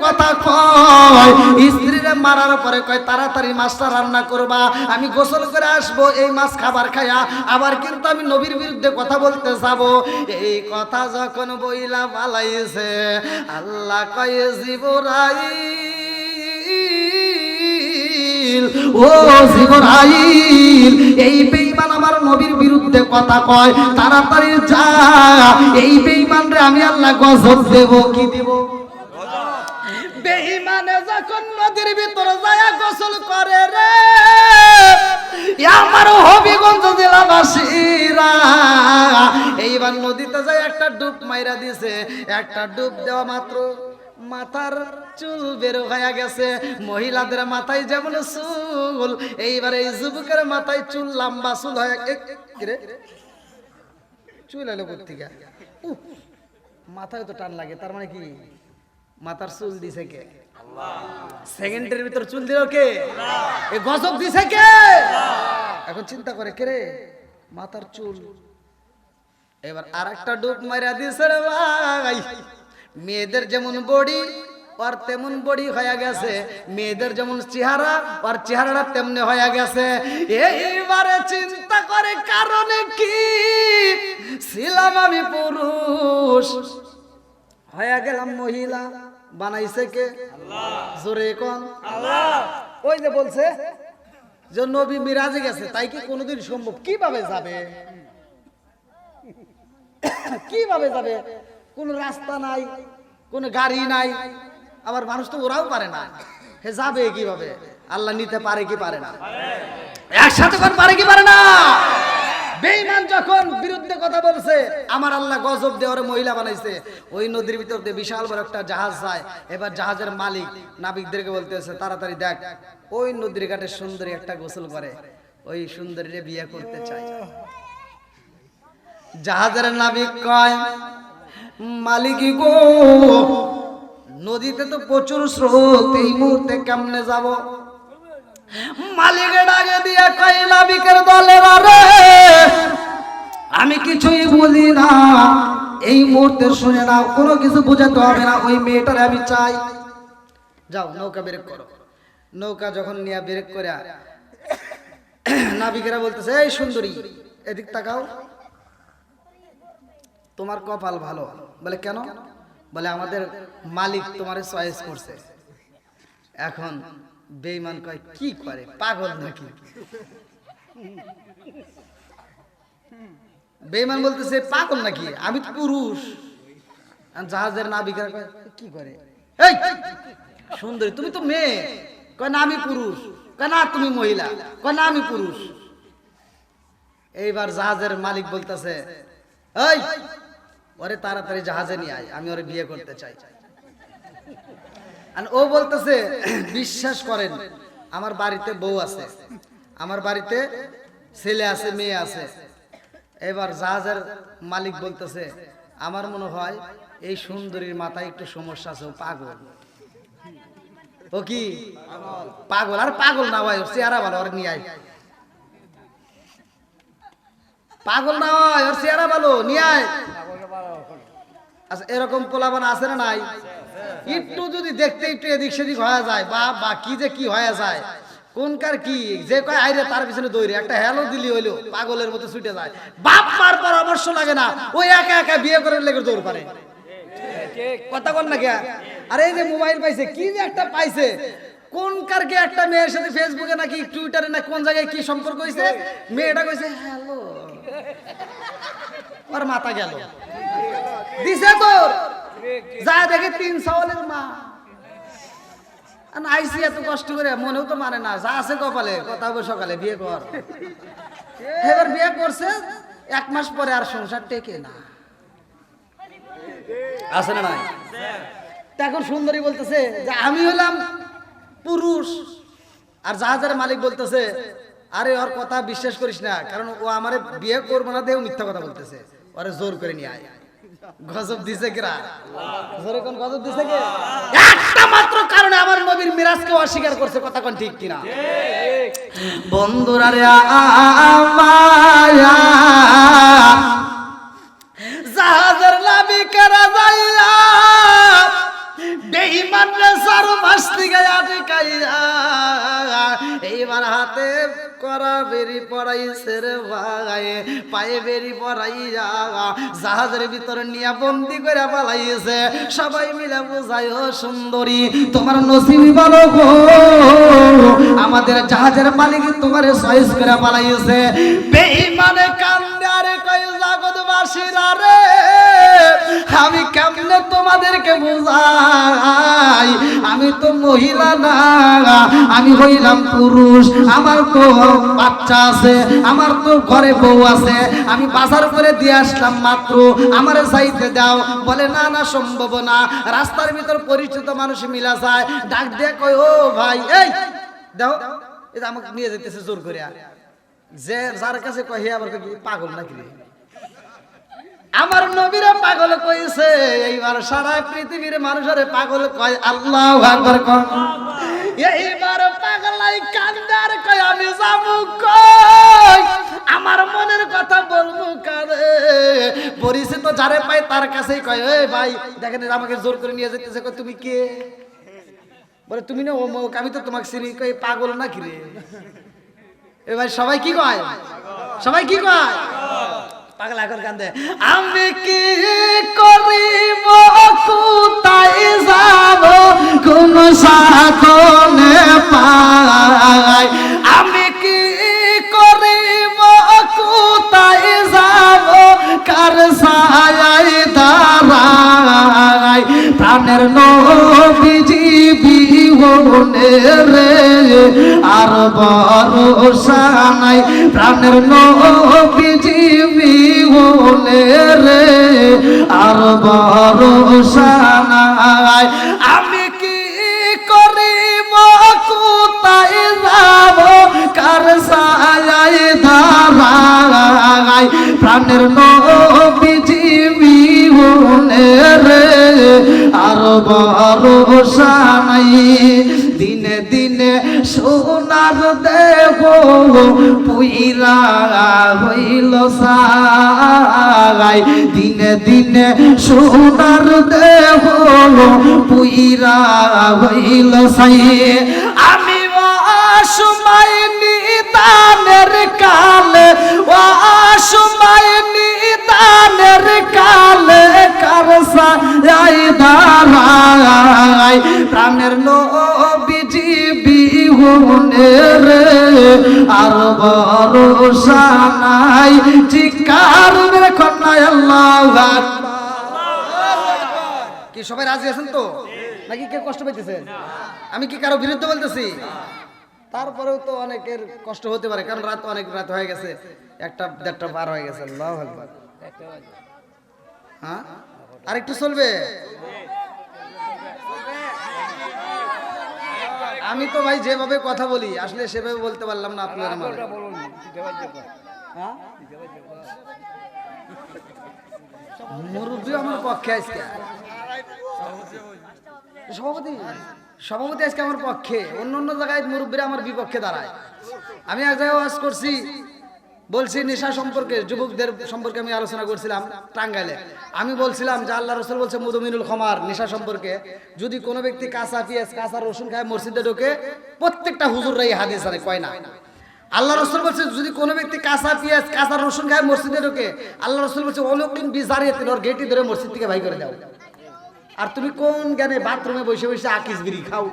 কথা কয়, স্ত্রীরে মারার পরে কয় তাড়াতাড়ি মাছটা রান্না করবা, আমি গোসল করে আসবো, এই মাছ খাবার খায়া আবার কিন্তু আমি নবীর বিরুদ্ধে কথা বলতে যাব। এই কথা যখন বইলা পালাইছে, আল্লাহ কয় জিবরাইল, ও জিবরাইল, এই বেঈমান আমার নবীর বিরুদ্ধে কথা কয়, তাড়াতাড়ি যা, এই বেঈমান রে আমি আল্লাহ গজব দেব। কি দেব? বেঈমানে যখন নদীর ভিতরে যায় গোসল করে রে, আমার হবিগঞ্জ জেলাবাসীরা এইবার নদীতে যায় একটা ডুব মাইরা দিছে, একটা ডুব দেওয়া মাত্র মাথার চুল বের হয়ে গেছে। মহিলাদের মাথায় যেমন চুল, এইবার এই যুবকের মাথায় চুল লম্বা চুল হয়ে, চুল এলো কোথেকে? মাথায় তো টান লাগে, তার মানে কি মাথার চুল দিছে কে? সেকেন্ডের ভিতর চুল দিল কে? এই গজব দিছে কে? এখন চিন্তা করে কে রে? মাথার চুল। এবার আরেকটা ডুব মাইরা দিছে রে ভাই। মেয়েদের যেমন বডি আর তেমন বডি হয়ে গেছে, মেয়েদের যেমন চেহারা আর চেহারাটা তেমনি হয়ে গেছে। এইবারে চিন্তা করে কারণে কি? ছিলাম আমি পুরুষ, হয়ে গেলাম মহিলা, বানাইছে কে? আল্লাহ। জোরে কোন আল্লাহ। ওই যে বলছে যে নবী মিরাজে গেছে, তাই কি কোনোদিন সম্ভব? কিভাবে যাবে? কিভাবে যাবে? কোন রাস্তা নাই, কোন গাড়ি নাই, আবার মানুষ তো ওরাও পারে না, হে যাবে কিভাবে? আল্লাহ নিতে পারে কি পারে না? একসাথে কোন পারে কি পারে না? বেঈমান যখন বিরুদ্ধে কথা বলছে, আমার আল্লাহ গজব দেওয়ার মহিলা বানাইছে। ওই নদীর ভিতর দিয়ে বিশাল বড় একটা জাহাজ যায়। এবার জাহাজের মালিক নাবিকদেরকে বলতেছে তাড়াতাড়ি দেখ, ওই নদীর ঘাটে সুন্দরী একটা গোসল করে, ওই সুন্দরীরে বিয়ে করতে চাই। জাহাজের নাবিক কয়, মালিক গো, নদীতে তো প্রচুর স্রোত, এই মুহূর্তে কেমনে যাব? মালিকের আগে দিয়ে কয়, নাবিকের দলের আরে আমি কিছুই বলি না, এই মুহূর্তে শুনে নাও, কোনো কিছু বোঝাতে হবে না, ওই মেয়েটারে আমি চাই। যাও নৌকা ব্রেক করো। নৌকা যখন নিয়ে ব্রেক করে নাবিকেরা বলতেছে, এই সুন্দরী এদিক তাকাও, তোমার কপাল ভালো। বলে কেন? বলে আমাদের মালিক তোমারে চয়েস করছে। এখন বেঈমান কয়, কি করে, পাগল নাকি? বেঈমান বলতেছে পাগল নাকি, আমি তো পুরুষ। জাহাজের নাবিকেরা কয়, কি করে? এই সুন্দরী, তুমি তো মেয়ে। কয় না আমি পুরুষ। কয় না তুমি মহিলা। কয় না আমি পুরুষ। এইবার জাহাজের মালিক বলতেছে, এই ওরে তাড়াতাড়ি জাহাজে নিয়ে আয়, আমি ওরে বিয়ে করতে চাই। আর ও বলতেছে, বিশ্বাস করেন আমার বাড়িতে বউ আছে, আমার বাড়িতে ছেলে আছে, মেয়ে আছে। এবার জাহাজের মালিক বলতেছে, আমার মনে হয় এই সুন্দরীর মাথায় একটু সমস্যা আছে, ও পাগল। ও কি পাগল? আর পাগল না হয়, ওর চেহারা ভালো, ওর নিয়ে আয়। পাগল না হয়, ওর চেহারা ভালো, নিয়ে আয়। আচ্ছা এরকম পোলাপান আছে না নাই? একটু যদি দেখতে একটু এদিক সেদিক হয়ে যায়, বা কি যে কি হয়ে যায়, কোনকার কি, যে কয় আইরে তার পিছনে দৌড়ে একটা হ্যালো দিলি হইলো পাগলের মতো ছুটে যায়। বাপ মার পরামর্শ লাগে না, ওই একা একা বিয়ে করে লেগে দৌড় পারে। কথা বল না কে? আরে এই যে মোবাইল পাইছে, কি যে একটা পাইছে, কোনকার কি একটা মেয়ের সাথে ফেসবুকে নাকি টুইটারে না কোন জায়গায় কি সম্পর্ক হয়েছে, মেয়েটা কইছে হ্যালো, ওর মাথা গেল দিছে তোর, যা দেখে 3 সওয়ালের মা। আইসি এত কষ্ট করে, মনেও তো মানে না, যা আছে কপালে, কথা হবে সকালে বিয়ে কর। এবার বিয়ে করছে, 1 মাস পরে আর সংসার টেকে না, আছে না নাই? এখন সুন্দরী বলতেছে যে আমি হলাম পুরুষ, আর জাহাজের মালিক বলতেছে আরে ওর কথা বিশ্বাস করিস না, কারণ ও আমারে বিয়ে করবো না দেও মিথ্যা কথা বলতেছে, ওরে জোর করে নিয়ে আয়। গজব দিছে কিরা? জোরে কোন গজব দিছে কে? একটা মাত্র কারণে আমার নবীর মিরাজকে অস্বীকার করছে, কথা কোন ঠিক কিনা? বন্ধুরা রে আমায়া, জাহাজের নাবিকেরা যাইয়া বেঈমান রে চার মাস থেকে আটকাইয়া এইবার হাতে করা বেরি পড়াইছে রে ভাই, পায়ে বেরি পড়াইয়া জাহাজের ভিতরে নিয়ে বন্দি করে পালাইছে। সবাই মিলে বুঝায় ও সুন্দরী তোমার নসিব ভালো গো, আমাদের জাহাজের মালিক তোমার চয়েস করে পালাইছে। বেঈমানে কান্দে আরে কই জগৎবাসীরা রে আমি কেমনে তোমাদেরকে বুঝাই, আমি তো মহিলা না, আমি হইলাম পুরুষ, আমার তো বাচ্চা আছে, আমার তো ঘরে বউ আছে, আমি বাজার করে দিয়ে আসলাম মাত্র, আমারে চাইতে দাও। বলে না না সম্ভব না। রাস্তার ভিতর পরিচিত মানুষ মিলা যায়, ডাক দিয়ে কয় ও ভাই এই দাও, এটা আমাকে নিয়ে যেতেছে জোর করে। যে যার কাছে কয় হে আবার পাগল নাকি রে? আমার নবীরা পাগল কইছে, এইবার সারা পৃথিবীর মানুষের পাগল কয় আল্লাহু আকবার কয়। এইবার পাগলাই কান্দার কয় আমি যাবো কই, আমার মনের কথা বলবো কারে? পরিচিত যারে পাই তার কাছেই কয় এই ভাই দেখেন আমাকে জোর করে নিয়ে যেতেছে। কয় তুমি কে? বলে তুমি না অমুক, আমি তো তোমাকে চিনি। কই পাগল নাকি রে? এ ভাই সবাই কি কয়? সবাই কি কয়? পাগল এখন কান্দে। আমি কি করিব কোথায় যাব কোন সাধনে পাই, আমি কি করিব কোথায় যাব কার ছায়ায় দাঁড়াই, প্রাণের নবীজি বিহনে রে আর ভরসা নাই, প্রাণের নবীজি বিহনে রে আর ভরসা নাই। আমি কি করিব কোথায় যাব কার ছায়ায় দাঁড়াই, প্রাণের নবীজি বিহনে রে আর ভরসা নাই। দিনে দিনে সোনার দেহ পুইরা হইল সাই, দিনে দিনে সোনার দেহ পুইরা হইল সাই। আমি অসময় নিদানের কালে, অসময় নিদানের কালে কার ছায়ায় দাঁড়াই, প্রাণের নবীজি বিহনে রে আর ভরসা নাই। চিৎকার মেরে কন্যায় আল্লাহু আকবার। কি সবাই রাজি আছেন তো নাকি কেউ কষ্ট পাইতেছেন? আমি কি কারো বিরুদ্ধে বলতেছি? তারপরেও তো অনেকের কষ্ট হতে পারে, কারণ রাত অনেক রাত হয়ে গেছে, 1টা 1:30 পার হয়ে গেছে। আল্লাহু আকবার। হ্যাঁ আর একটু চলবে? আমি তো ভাই যেভাবে কথা বলি আসলে সেভাবে বলতে পারলাম না আপনারা। মুরব্বী আমার পক্ষে আজকে, সভাপতি আজকে আমার পক্ষে, অন্য অন্য জায়গায় মুরব্বীরা আমার বিপক্ষে দাঁড়ায়। আমি এক জায়গায় ওয়াজ করছি, বলছি নেশা সম্পর্কে, যুবকদের সম্পর্কে আমি আলোচনা করছিলাম টাঙ্গাইলে। আমি বলছিলাম যে আল্লাহ রাসূল বলছে মুদমিনুল খামার, নেশা সম্পর্কে যদি কোনো ব্যক্তি কাঁচা পেঁয়াজ কাঁচা রসুন খায় মসজিদে ঢোকে, প্রত্যেকটা হুজুররা এই হাদিস আনে কয় না। আল্লাহ রাসূল বলছে যদি কোনো ব্যক্তি কাঁচা পেঁয়াজ কাঁচা রসুন খায় মসজিদে ঢোকে, আল্লাহ রাসূল বলছে অলৌকিক বিজারিয়াতিন, ওর গেটি ধরে মসজিদ থেকে বাই করে দাও। আর তুমি কোন জ্ঞানে বাথরুমে বসে বসে আকিস বিড়ি খাও?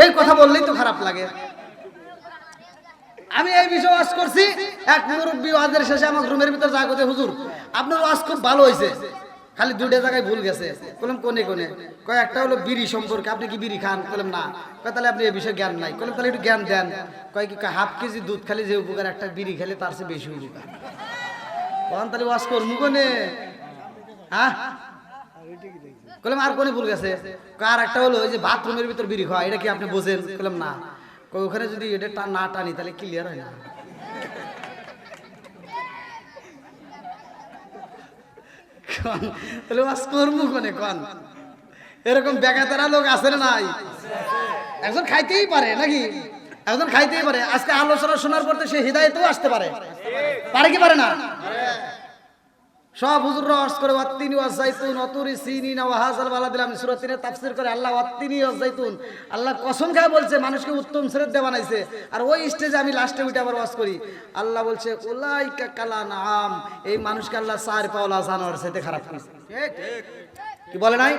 এই কথা বললেই তো খারাপ লাগে। আমি এই বিষয়ে ওয়াজ করছি, এক মুরব্বী ওয়াজের শেষে আমার রুমের ভিতর যা করতে, হুজুর আপনার ওয়াজ খুব ভালো হয়েছে, খালি 2টা জায়গায় ভুল গেছে। বললাম কোনে কোনে? কয় একটা হলো বিড়ি সম্পর্কে, আপনি কি বিড়ি খান? বললাম না। কয় তাহলে আপনি এই বিষয়ে জ্ঞান নাই। বললাম তাহলে একটু জ্ঞান দেন। কয় কি হাফ কেজি দুধ খালি যে উপকার, একটা বিড়ি খেলে তার চেয়ে বেশি উপকার। কখন তাহলে ওয়াজ করবো কোনে? হ্যাঁ বললাম আর কোনে ভুল গেছে? আর একটা হলো ওই যে বাথরুমের ভিতর বিড়ি খাওয়া, এটা কি আপনি বোঝেন? বললাম না। ওখানে যদি এটা না টানি তাহলে ক্লিয়ার হয় না। তাহলে ওয়াজ করবো কোনে কোন? এরকম বেকাতারা লোক আছে না নাই? একজন খাইতেই পারে নাকি? একজন খাইতেই পারে। আজকে আলোচনা শোনার পর সে হিদায়াতেও আসতে পারে, পারে কি পারে না? সব হুজুর রস করে ওয়াত্তিনি ওয়াজাইতুন অতুরি সিনিনা ওয়া হাযাল বালাদিল আমি সূরা 3 এর তাফসীর করে আল্লাহ ওয়াত্তিনি ওয়াজাইতুন আল্লাহ কসম খায় বলছে মানুষকে উত্তম শ্রেষ্ঠ দিয়ে বানাইছে। আর ওই স্টেজে আমি লাস্টে উঠে আবার ওয়াজ করি, আল্লাহ বলছে উলাইকা কালানাম, এই মানুষকে আল্লাহ চার পাওলা জানোয়ার সাথে খারাপ করেছে। ঠিক কি বলে নাই?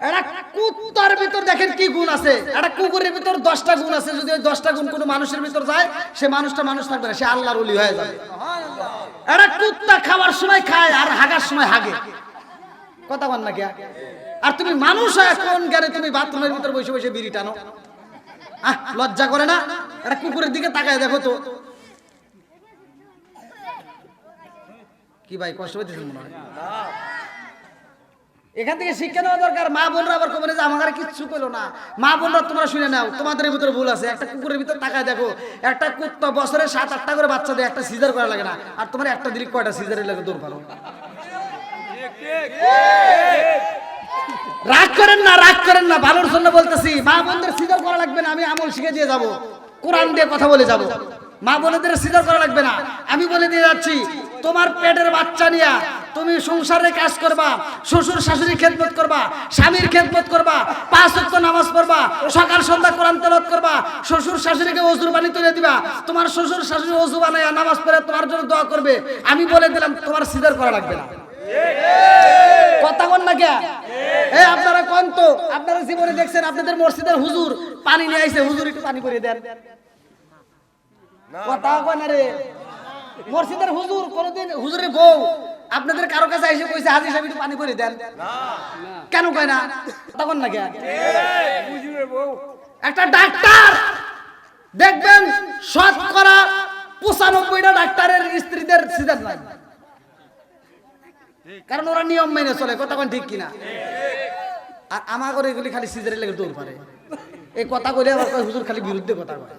একটা কুত্তার ভিতর দেখেন কি গুণ আছে, একটা কুকুরের ভিতর 10টা গুণ আছে, যদি ওই 10টা গুণ কোনো মানুষের ভিতর যায় সে মানুষটা মানুষ থাকবে না, সে আল্লাহর ওলি হয়ে যাবে। একটা কুত্তা খাওয়ার সময় খায় আর হাগার সময় হাগে, কথা বল না কে? আর তুমি মানুষ হয়ে কোন জ্ঞানে তুমি বাথরুমের ভিতর বসে বসে বিড়ি টানো? লজ্জা করে না? একটা কুকুরের দিকে তাকায় দেখো তো। কি ভাই কষ্ট হইতেছে মনে হয়? এখান থেকে শিক্ষা নেওয়া দরকার। মা বোনরা আবার কবে যে আমার কিচ্ছু পেলো না, মা বোনরা তোমরা শুনে নাও, তোমাদের ভিতরে ভুল আছে। একটা কুকুরের ভিতর তাকায় দেখো, একটা কুত্তা বছরে 7-8টা করে বাচ্চা দেয়, একটা সিজার করা লাগে না, আর তোমার একটা দিলে কয়টা সিজারের লাগে দৌড় পারো? রাগ করেন না, রাগ করেন না, ভালোর জন্য বলতেছি। মা বোনদের সিজার করা লাগবে না, আমি আমল শিখে দিয়ে যাব, কোরআন দিয়ে কথা বলে যাব। মা বোনদের সিজার করা লাগবে না, আমি বলে দিয়ে যাচ্ছি। তোমার পেটের বাচ্চা নিয়া তুমি সংসারে কাজ করবা, শ্বশুর শাশুড়ি খেদমত করবা, স্বামীর খেদমত করবা, 5 ওয়াক্ত নামাজ পড়বা, সকাল সন্ধ্যা কোরআন তেলাওয়াত করবা, শ্বশুর শাশুড়িকে ওযুর পানি তুলে দিবা, তোমার শ্বশুর শাশুড়ি ওযু বানায়া নামাজ পড়ে তোমার জন্য দোয়া করবে। আমি বলে দিলাম তোমার সিজার করা লাগবে না। কথা বল না কে? এই আপনারা কোন তো আপনারা জীবনে দেখছেন আপনাদের মসজিদের হুজুর পানি নিয়ে আইছে, হুজুর একটু পানি করে দেন, কথা কয় না রে? মসজিদের হুজুর কোনদিন হুজুরের বউ আপনাদের কারো কাছে এসে কইছে হাজী সাহেব একটু পানি করে দেন? কেন কয় না? তখন না কে? একটা ডাক্তার দেখবেন শতকরা 95টা ডাক্তারের স্ত্রীদের সিজার নাই, কারণ ওরা নিয়ম মেনে চলে, কথা কোন ঠিক কিনা? আর আমার করে এগুলি খালি সিজারের লেগে দৌড় পারে, এই কথা বলে আবার হুজুর খালি বিরুদ্ধে কথা কয়।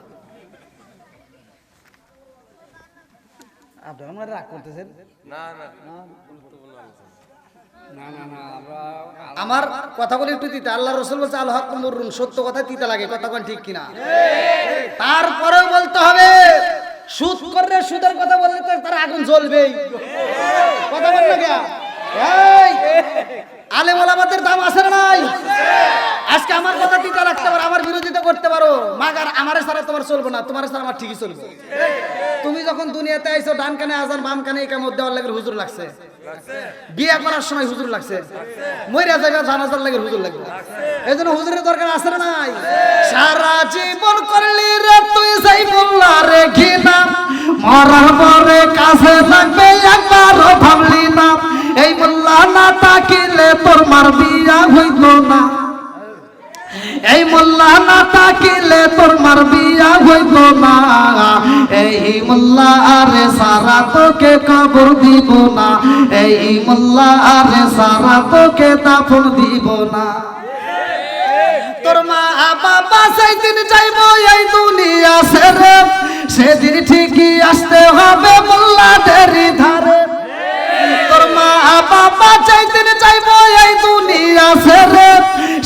আপনারা মনে রাগ করতেছেন? আমার কথা বলে একটু তিতা। আল্লাহ রাসূল বলছে আল হক মুররুন, সত্য কথা তিতা লাগে, কথা কোন ঠিক কিনা? তারপরেও বলতে হবে, সুদ করলে সুদের কথা বললে তো তার আগুন জ্বলবেই, কথা বল না কে? এই আলেম ওলামাদের দাম আছে না নাই? আজকে আমার কথা তিতা লাগতে পারে, আমার বিরোধিতা করতে পারো, মাগার আমারে ছাড়া তোমার চলবে না, তোমার ছাড়া আমার ঠিকই চলবে। তুমি যখন দুনিয়াতে আইছো ডান কানে আজান বাম কানে ইকামত দেওয়ার লাগে হুজুর লাগছে, বিয়ে করার সময় হুজুর লাগছে, মইরা যাবে জানাজার লাগে হুজুর লাগবে, এইজন্য হুজুরের দরকার আছে না নাই? সারা জীবন করলি রে তুই সাইফুল্লাহ রে ঘিনা, মরার পরে কাছে থাকবে একবারও ভাবলি না, এই মোল্লা না তাকিলে তোর মার বিয়া হইল না, এই মোল্লা না তাকিলে তোর মার বিয়া হইল না, এই মোল্লা আরে সারা তোকে কবর দিব না, এই মোল্লা আরে সারা তোকে দাফন দিব না। তোর মা বাবা সেদিন যাইবো এই দুনিয়া ছেড়ে, সেদিন ঠিকই আসতে হবে মোল্লাদের ধারে। তোর মা বাবা যেদিন যাইবো এই দুনিয়া ছেড়ে,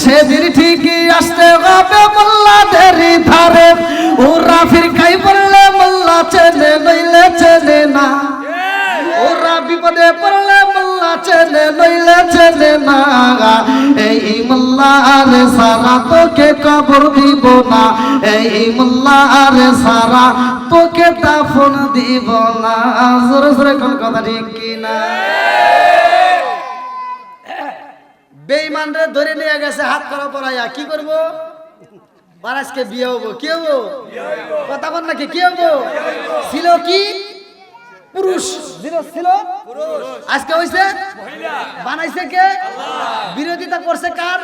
সেদিন ঠিকই আসতে হবে মোল্লাদের ধারে। ওরা ফিরকাই বললে মোল্লা চেনে নইলে চেনে না, ওরা বিপদে পড়লে মোল্লা চেনে নইলে চেনে না, এই মোল্লা আরে সারা তোকে কবর দিব না, এই মোল্লা আরে সারা তোকে দাফন দিব না। জোরে জোরে কোন কথা ঠিক কিনা? বেঈমানরে ধরে নিয়ে গেছে হাত করা পড়াইয়া, কি করব? আজকে বিয়ে হবো, কি হবো? কথা বল নাকি? কি হবো? ছিল কি পুরুষ, ছিল আজকে হইছে বানাইছে কে? বিরোধিতা করছে কার?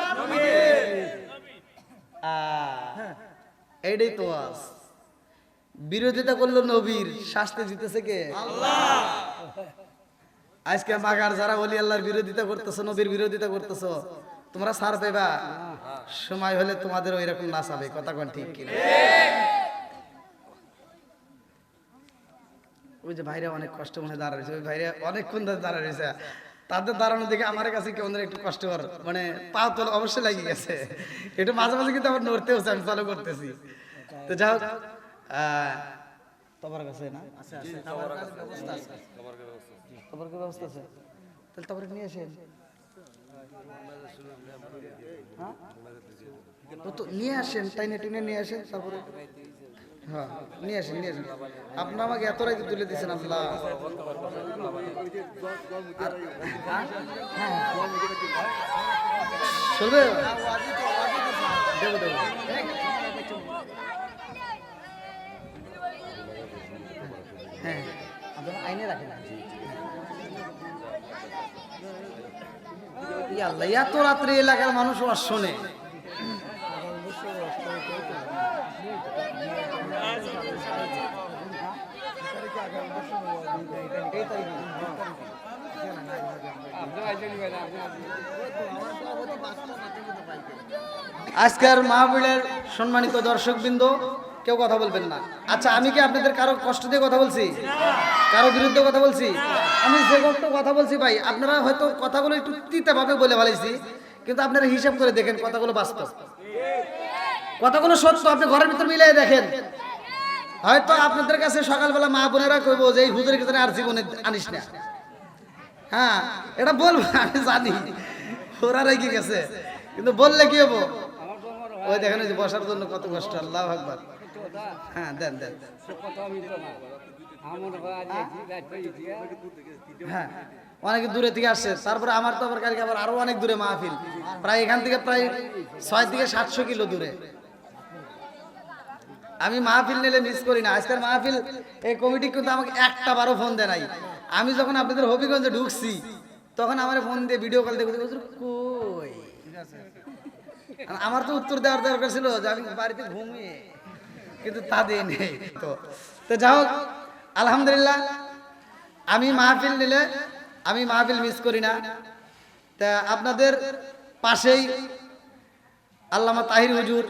এইটাই তো বিরোধিতা করলো নবীর, শাস্তি দিতেছে কে? আল্লাহ। আজকে মাগার যারা ওলি আল্লাহর বিরোধিতা করতেছো, নবীর বিরোধিতা করতেছো, তোমরা ছাড় পেবা? সময় হলে তোমাদের ওই রকম নাচাবে, কথা কোন ঠিক কিনা? ওই যে ভাইরা অনেক কষ্ট মনে দাঁড়া রয়েছে, ওই ভাইরা অনেকক্ষণ ধরে দাঁড়া রয়েছে, তাদের দাঁড়ানো দেখে আমার কাছে কেমন একটু কষ্টকর, মানে পা তো অবশ্যই লাগিয়ে গেছে, একটু মাঝে মাঝে কিন্তু আমার নড়তে হচ্ছে, আমি চালু করতেছি। তো যাই হোক, তোমার কাছে না খবর কি ব্যবস্থা আছে? তাহলে তারপরে নিয়ে আসেন। হ্যাঁ তো নিয়ে আসেন, টাইনে টেনে নিয়ে আসেন তারপরে। হ্যাঁ নিয়ে আসেন নিয়ে আসেন। আপনার আমাকে এত রাতে তুলে দিয়েছেন আল্লাহ। চলবে, দেবো দেবো। হ্যাঁ আপনারা আইনে রাখেন। আল্লাহ এত রাত্রে এলাকার মানুষ আর শোনে। আজকের মাহফিলের সম্মানিত দর্শকবৃন্দ, কেউ কথা বলবেন না। আচ্ছা আমি কি আপনাদের কারো কষ্ট দিয়ে কথা বলছি, কারো বিরুদ্ধে কথা বলছি? আমি যে কথা বলছি ভাই, আপনারা হয়তো কথাগুলো একটু তিতাভাবে বলে ফেলেছি, কিন্তু আপনারা হিসাব করে দেখেন কথাগুলো বাস্তব, কথাগুলো সত্য। আপনি ঘরের ভিতর মিলিয়ে দেখেন। হয়তো আপনাদের কাছে সকালবেলা মা বোনেরা কইবো যে এই হুজুরের কাছে আর জীবনে আনিস না। হ্যাঁ এটা বলবো, আমি জানি ওরা রেগে গেছে, কিন্তু বললে কি হবো? ওই দেখেন যে বসার জন্য কত কষ্ট। আল্লাহু আকবার। হ্যাঁ দেন দেন। হ্যাঁ অনেক দূরে থেকে আসছে। তারপরে আমার তো আবার কালকে আবার আরো অনেক দূরে মাহফিল, প্রায় এখান থেকে প্রায় 6 থেকে 700 কিলো দূরে। আমি মাহফিল নিলে মিস করি না। আজকের মাহফিল এই কমিটি কিন্তু আমাকে একটা বারো ফোন দেয় নাই। আমি যখন আপনাদের হবিগঞ্জে ঢুকছি তখন আমার ফোন দিয়ে ভিডিও কল দেখে কই, আমার তো উত্তর দেওয়ার দরকার ছিল যে আমি বাড়িতে ঘুমিয়ে, কিন্তু তা দিয়ে নেই। তো যাই হোক আলহামদুলিল্লাহ, আমি মাহফিল নিলে আমি মাহফিল মিস করি না। তা আপনাদের পাশেই আল্লামা তাহির হুজুর,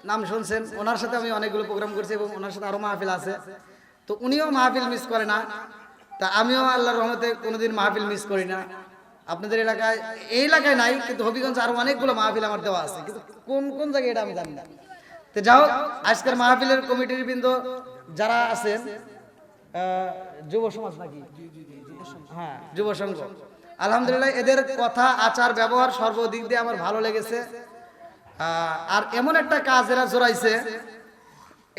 নাম শুনছেন, ওনার সাথে আমি অনেকগুলো প্রোগ্রাম করছি এবং ওনার সাথে আরো মাহফিল আছে। তো উনিও মাহফিল মিস করে না। তা আমিও আল্লাহর রহমতে কোনোদিন মাহফিল মিস করি না। আপনাদের এলাকায়, এই এলাকায় নাই, কিন্তু হবিগঞ্জে আরো অনেকগুলো মাহফিল আমার দেওয়া আছে, কিন্তু কোন কোন জায়গায় এটা আমি জানি না। তো যাই হোক আজকের মাহফিলের কমিটির বৃন্দ যারা আছেন, যুব সমাজ নাকি, হ্যাঁ যুব সংঘ, আলহামদুলিল্লাহ এদের কথা আচার ব্যবহার সর্বদিক দিয়ে আমার ভালো লেগেছে। আর এমন একটা কাজ এরা জোড়াইছে,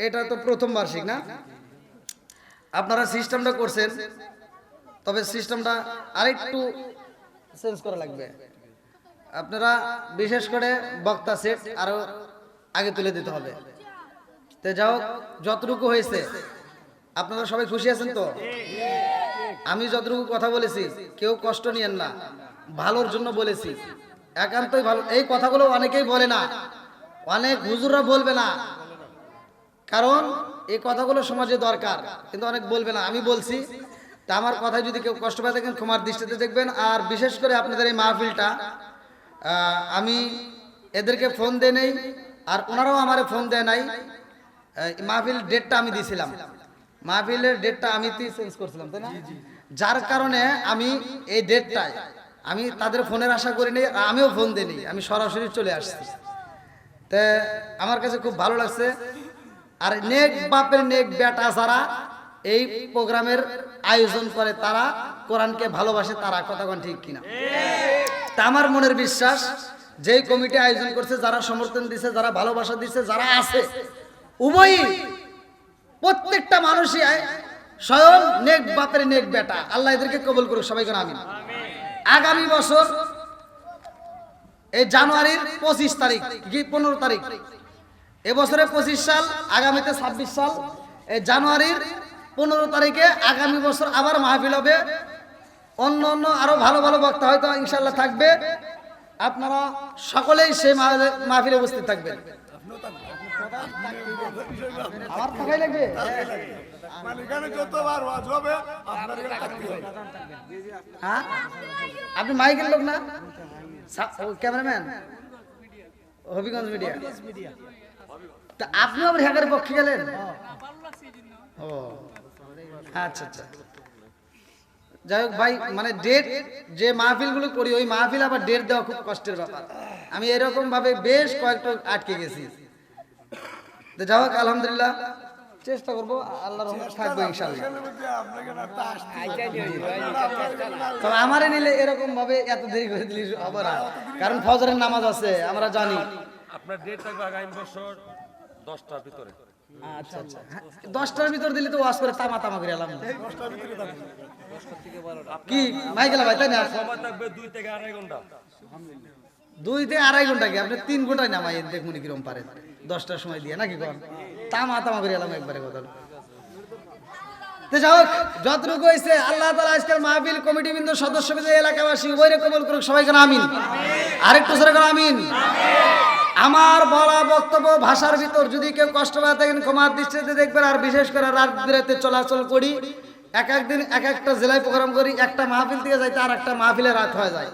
এটা তো প্রথম বার্ষিক না, আপনারা সিস্টেমটা করছেন, তবে সিস্টেমটা আরেকটু চেঞ্জ করা লাগবে। আপনারা বিশেষ করে বক্তা সেট আরো আগে তুলে দিতে হবে। তো যাও যতটুকু হয়েছে, আপনারা সবাই খুশি আছেন তো? আমি যতটুকু কথা বলেছি কেউ কষ্ট নিয়েন না, ভালোর জন্য বলেছি, একান্তই ভালো। এই কথাগুলো অনেকেই বলে না, অনেক হুজুররা বলবে না, কারণ এই কথাগুলো সমাজে দরকার, কিন্তু অনেক বলবে না। আমি বলছি, তা আমার কথায় যদি কেউ কষ্ট পায় থাকেন ক্ষমার দৃষ্টিতে দেখবেন। আর বিশেষ করে আপনাদের এই মাহফিলটা আমি এদেরকে ফোন দেয় নেই, আর ওনারাও আমারে ফোন দেয় নাই। মাহফিল ডেটটা আমি দিয়েছিলাম, মাহফিলের ডেটটা আমি চেঞ্জ করছিলাম, তাই না? যার কারণে আমি এই ডেটটায় আমি তাদের ফোনের আশা করি নি, আমিও ফোন দিইনি, আমি সরাসরি চলে আসছি। তে আমার কাছে খুব ভালো লাগছে। আর নেক বাপের নেক বেটা যারা এই প্রোগ্রামের আয়োজন করে, তারা কোরআনকে ভালোবাসে, তারা কথা কোন ঠিক কিনা? তা আমার মনের বিশ্বাস, যেই কমিটি আয়োজন করছে, যারা সমর্থন দিছে, যারা ভালোবাসা দিছে, যারা আছে, উভয়ই প্রত্যেকটা মানুষই স্বয়ং নেক বাপের নেক বেটা। আল্লাহ এদেরকে কবুল করুক, সবাই করে আমিন। আগামী বছর এই জানুয়ারির 25 তারিখ কি 15 তারিখ, এবছরে 25 সাল, আগামীতে 26 সাল, এই জানুয়ারির 15 তারিখে আগামী বছর আবার মাহফিল হবে। অন্য অন্য আরো ভালো ভালো বক্তা হয়তো ইনশাল্লাহ থাকবে। আপনারা সকলেই সেই মাহফিলে উপস্থিত থাকবেন। আমার থাকাই লাগবে, হ্যাঁ? আপনি মাইকের লোক না, ক্যামেরাম্যান, হবিগঞ্জ মিডিয়া। তা আপনি আবার হ্যাকারের পক্ষে গেলেন? ও আচ্ছা আচ্ছা। যাই হোক ভাই, মানে ডেট যে মাহফিল গুলো করি, ওই মাহফিল আবার ডেট দেওয়া খুব কষ্টের ব্যাপার। আমি এরকম ভাবে বেশ কয়েকটা আটকে গেছি। যাই হোক আলহামদুলিল্লাহ, চেষ্টা করবো, আল্লাহর রহমতে থাকবো ইনশাআল্লাহ। তবে আমারে নিলে এরকম ভাবে এত দেরি করে দিলে হবে না, কারণ ফজরের নামাজ আছে আমরা জানি। আপনার ডেট থাকবে আগামী বছর 10টার ভিতরে। আচ্ছা আচ্ছা, 10টার ভিতর দিলে তো ওয়াজ করে তামা তামা করে এলাম কি মাইকেলা ভাই, তাই না? সময় থাকবে 2 থেকে আড়াই ঘন্টা। 2 থেকে আড়াই ঘন্টা কি আপনি 3 ঘন্টায় নামাই দেখুন কিরম পারেন 10টার সময় দিয়ে নাকি কোন তামা তামা করে এলাম একবারে কথা। তো যাই হোক, যতটুকু হয়েছে আল্লাহ তাআলা আজকের মাহফিল কমিটিবৃন্দ সদস্যবৃন্দ এলাকাবাসী উভয়রে কবুল করুক, সবাইকে আমিন। আরেকটু জোরে করে আমিন। আমার বলা বক্তব্য ভাষার ভিতর যদি কেউ কষ্ট পায় থাকেন ক্ষমার দৃষ্টিতে দেখবেন। আর বিশেষ করে রাত বিরাতে চলাচল করি, এক একদিন এক একটা জেলায় প্রোগ্রাম করি, একটা মাহফিল থেকে যাইতে আর একটা মাহফিলে রাত হয়ে যায়।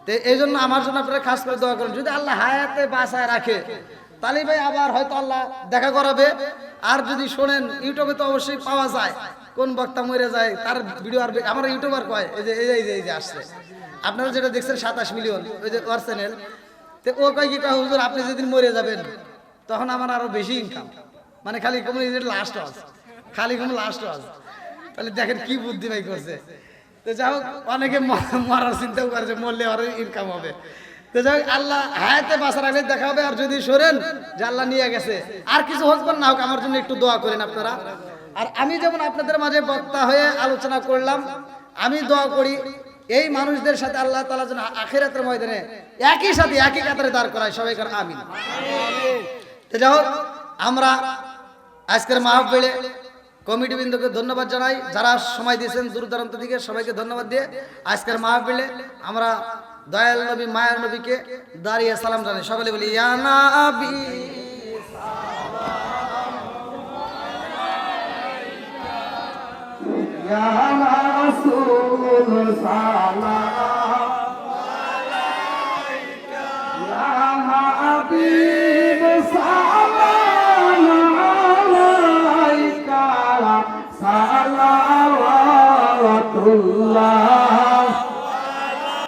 তো এই জন্য আমার জন্য আপনারা খাস করে দোয়া করুন, যদি আল্লাহ হায়াতে বাঁচায় রাখে তাহলে ভাই আবার হয়তো আল্লাহ দেখা করাবে। আর যদি শোনেন ইউটিউবে তো অবশ্যই পাওয়া যায়, কোন বক্তা মরে যায় তার ভিডিও। আর আমার ইউটিউবার কয় এই যে আসছে, আপনারা যেটা দেখছেন 27 মিলিয়ন, ওই যে ওর চ্যানেল। তো ও কয় কি কয়, হুজুর আপনি যেদিন মরে যাবেন তখন আমার আরো বেশি ইনকাম, মানে খালি কম লাস্ট ওয়াজ, খালি কম লাস্ট ওয়াজ। তাহলে দেখেন কি বুদ্ধি ভাই করছে। তো যাই হোক, অনেকে মরার চিন্তাও করেছে, মরলে আরো ইনকাম হবে। তো যাই হোক, আল্লাহ হায়াতে বাঁচা রাখলে দেখা হবে। আর যদি সরেন যে আল্লাহ নিয়ে গেছে, আর কিছু হোক বা না হোক আমার জন্য একটু দোয়া করেন আপনারা। আর আমি যেমন আপনাদের মাঝে বক্তা হয়ে আলোচনা করলাম, আমি দোয়া করি এই মানুষদের সাথে আল্লাহ তাআলা যেন আখিরাতের ময়দানে একই সাথে একই কাতারে দাঁড় করায়, সবাই করে আমিন। তো যাই হোক, আমরা আজকের মাহফিলে কমিটিবৃন্দকে ধন্যবাদ জানাই, যারা সময় দিয়েছেন দূর দূরান্ত থেকে, সবাইকে ধন্যবাদ দিয়ে আজকের মাহফিলে আমরা দয়াল নবী মায়ার নবীকে দাঁড়িয়ে সালাম জানাই। সকলে বলি ইয়া নবী ইয়া রাসূল সালাম আলাইকা, ইয়া হাবিব সালাম আলাইকা, সালাওয়াতুল্লাহ